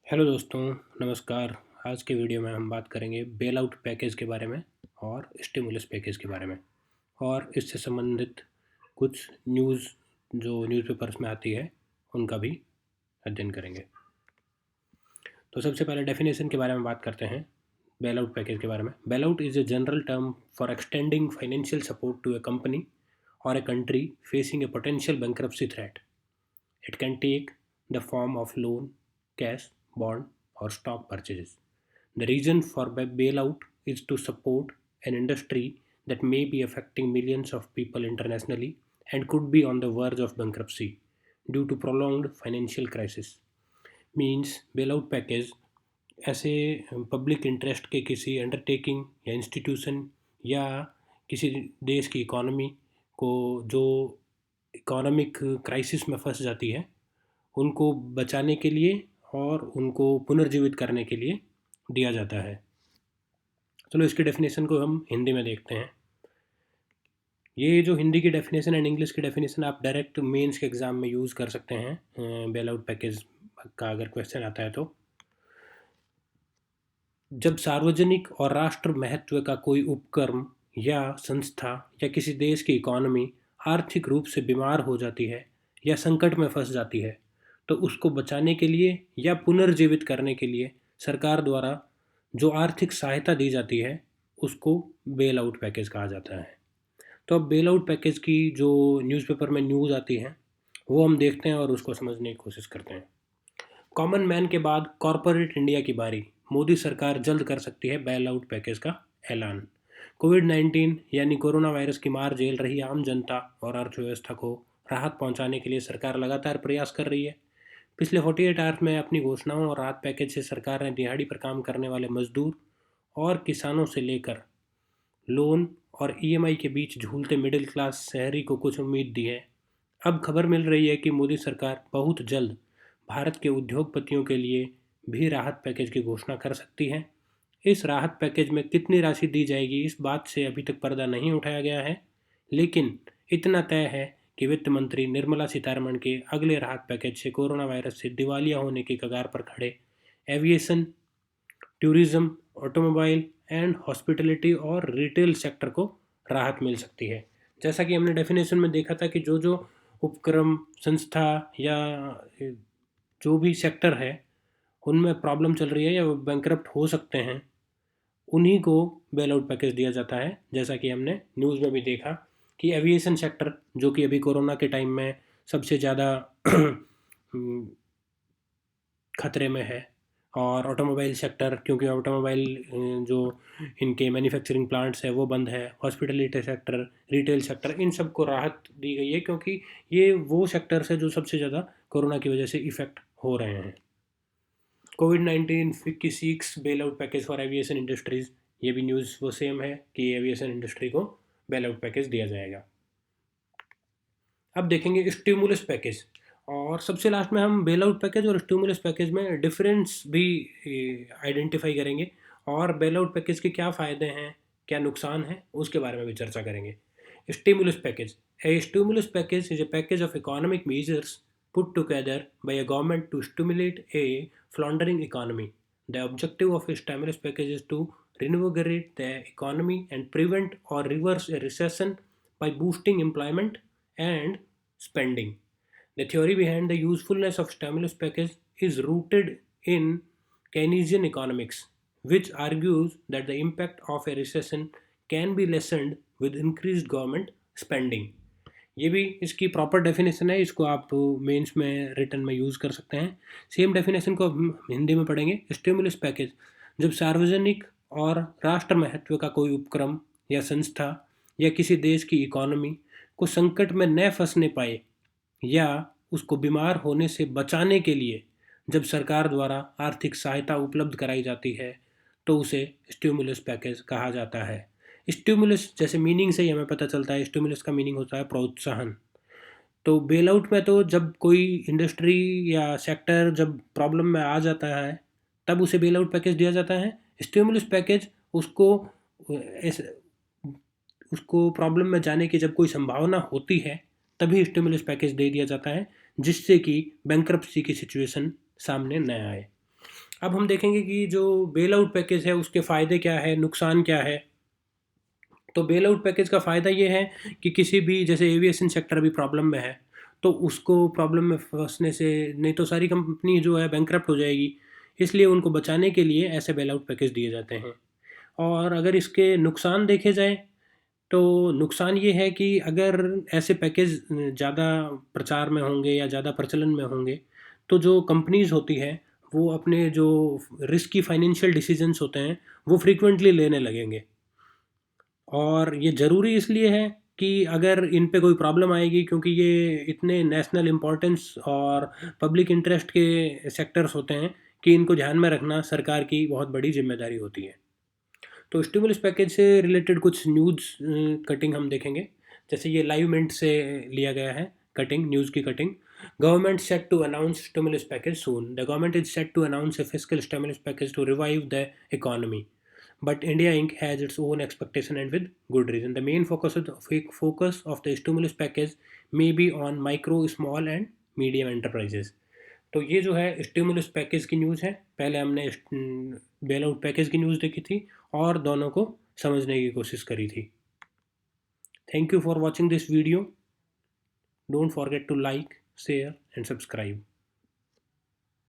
Hello दोस्तों, नमस्कार। आज के वीडियो में हम बात करेंगे बेल आउट पैकेज के बारे में और स्टिमुलस पैकेज के बारे में और इससे संबंधित कुछ न्यूज़ जो न्यूज़पेपर्स में आती है उनका भी अध्ययन करेंगे। तो सबसे पहले डेफिनेशन के बारे में बात करते हैं। बेल आउट पैकेज के बारे में, bail out is a general term for extending financial support to a company और a country facing a potential bankruptcy threat. It can take the form of loan, cash, bond, or stock purchases. The reason for bailout is to support an industry that may be affecting millions of people internationally and could be on the verge of bankruptcy due to prolonged financial crisis. Means bailout package ऐसे public interest के किसी undertaking या institution या किसी देश की economy को जो इकोनॉमिक क्राइसिस में फंस जाती है उनको बचाने के लिए और उनको पुनर्जीवित करने के लिए दिया जाता है। चलो इसकी डेफिनेशन को हम हिंदी में देखते हैं। ये जो हिंदी की डेफिनेशन एंड इंग्लिश की डेफिनेशन आप डायरेक्ट मेंस के एग्ज़ाम में यूज़ कर सकते हैं। बेल आउट पैकेज का अगर क्वेश्चन आता है तो जब सार्वजनिक और राष्ट्र महत्व का कोई उपक्रम या संस्था या किसी देश की इकोनॉमी आर्थिक रूप से बीमार हो जाती है या संकट में फंस जाती है तो उसको बचाने के लिए या पुनर्जीवित करने के लिए सरकार द्वारा जो आर्थिक सहायता दी जाती है उसको बेल आउट पैकेज कहा जाता है। तो अब बेल आउट पैकेज की जो न्यूज़पेपर में न्यूज़ आती है वो हम देखते हैं और उसको समझने की कोशिश करते हैं। कॉमन मैन के बाद कॉरपोरेट इंडिया की बारी, मोदी सरकार जल्द कर सकती है बेल आउट पैकेज का ऐलान। कोविड-19 यानी कोरोना वायरस की मार झेल रही आम जनता और अर्थव्यवस्था को राहत पहुंचाने के लिए सरकार लगातार प्रयास कर रही है। पिछले 48 आवर्स में अपनी घोषणाओं और राहत पैकेज से सरकार ने दिहाड़ी पर काम करने वाले मजदूर और किसानों से लेकर लोन और ईएमआई के बीच झूलते मिडिल क्लास शहरी को कुछ उम्मीद दी है। अब खबर मिल रही है कि मोदी सरकार बहुत जल्द भारत के उद्योगपतियों के लिए भी राहत पैकेज की घोषणा कर सकती है। इस राहत पैकेज में कितनी राशि दी जाएगी इस बात से अभी तक पर्दा नहीं उठाया गया है, लेकिन इतना तय है कि वित्त मंत्री निर्मला सीतारमण के अगले राहत पैकेज से कोरोना वायरस से दिवालिया होने की कगार पर खड़े aviation, tourism, automobile and hospitality और रिटेल सेक्टर को राहत मिल सकती है। जैसा कि हमने डेफिनेशन में देखा था कि जो जो उपक्रम, संस्था या जो भी सेक्टर है उनमें प्रॉब्लम चल रही है या वो बैंकरप्ट हो सकते हैं, उन्हीं को बेल आउट पैकेज दिया जाता है। जैसा कि हमने न्यूज़ में भी देखा कि एविएशन सेक्टर जो कि अभी कोरोना के टाइम में सबसे ज़्यादा खतरे में है, और ऑटोमोबाइल सेक्टर क्योंकि ऑटोमोबाइल जो इनके मैन्युफैक्चरिंग प्लांट्स है वो बंद है, हॉस्पिटलिटी सेक्टर, रिटेल सेक्टर, इन सब को राहत दी गई है क्योंकि ये वो सेक्टर्स है जो सबसे ज़्यादा कोरोना की वजह से इफ़ेक्ट हो रहे हैं। कोविड-19 की seeks bail out package for aviation industries, ये भी न्यूज़ वो सेम है कि एविएशन इंडस्ट्री को बेल आउट पैकेज दिया जाएगा। अब देखेंगे स्टिमुलस पैकेज, और सबसे लास्ट में हम बेल आउट पैकेज और स्टिमुलस पैकेज में डिफरेंस भी आइडेंटिफाई करेंगे और बेल आउट पैकेज के क्या फ़ायदे हैं, क्या नुकसान हैं, उसके बारे में भी चर्चा करेंगे। Stimulus package, A stimulus package is a package of economic measures put together by a government to stimulate a floundering economy. The objective of a stimulus package is to reinvigorate the economy and prevent or reverse a recession by boosting employment and spending. The theory behind the usefulness of stimulus package is rooted in Keynesian economics, which argues that the impact of a recession can be lessened with increased government spending. ये भी इसकी proper definition है, इसको आप mains में written में use कर सकते हैं। सेम डेफिनेशन को हम हिंदी में पढ़ेंगे। स्टिमुलस पैकेज, जब सार्वजनिक और राष्ट्र महत्व का कोई उपक्रम या संस्था या किसी देश की इकोनॉमी को संकट में न फंसने पाए या उसको बीमार होने से बचाने के लिए जब सरकार द्वारा आर्थिक सहायता उपलब्ध कराई जाती है तो उसे स्टिमुलस पैकेज कहा जाता है। स्टिमुलस जैसे मीनिंग से ही हमें पता चलता है, स्टिमुलस का मीनिंग होता है प्रोत्साहन। तो बेल आउट में तो जब कोई इंडस्ट्री या सेक्टर जब प्रॉब्लम में आ जाता है तब उसे बेल आउट पैकेज दिया जाता है। स्टिमुलस पैकेज उसको उसको प्रॉब्लम में जाने की जब कोई संभावना होती है तभी स्टिमुलस पैकेज दे दिया जाता है, जिससे कि बैंक्रप्सी की सिचुएशन सामने न आए। अब हम देखेंगे कि जो बेल आउट पैकेज है उसके फ़ायदे क्या है, नुकसान क्या है। तो बेल आउट पैकेज का फ़ायदा ये है कि किसी भी, जैसे एविएशन सेक्टर अभी प्रॉब्लम में है, तो उसको प्रॉब्लम में फंसने से, नहीं तो सारी कंपनी जो है बैंकरप्ट हो जाएगी, इसलिए उनको बचाने के लिए ऐसे बेल आउट पैकेज दिए जाते हैं। और अगर इसके नुकसान देखे जाए, तो नुकसान ये है कि अगर ऐसे पैकेज ज़्यादा प्रचार में होंगे या ज़्यादा प्रचलन में होंगे, तो जो कंपनीज होती हैं वो अपने जो रिस्की फाइनेंशियल डिसीजंस होते हैं वो फ्रीक्वेंटली लेने लगेंगे। और ये ज़रूरी इसलिए है कि अगर इन पे कोई प्रॉब्लम आएगी, क्योंकि ये इतने नेशनल इम्पोर्टेंस और पब्लिक इंटरेस्ट के सेक्टर्स होते हैं कि इनको ध्यान में रखना सरकार की बहुत बड़ी जिम्मेदारी होती है। तो स्टिमुलस पैकेज से रिलेटेड कुछ न्यूज़ कटिंग हम देखेंगे। जैसे ये लाइव मिनट से लिया गया है, कटिंग, न्यूज़ की cutting. Government set to announce stimulus package soon. The government is set to announce a fiscal stimulus package to revive the economy. But India Inc. has its own expectation, and with good reason. The main focus of the stimulus package may be on micro, small and medium enterprises. तो ये जो है stimulus package की news है। पहले हमने bell out package की news देखी थी और दोनों को समझने की कोशिश करी थी। Thank you for watching this video. Don't forget to like, share and subscribe.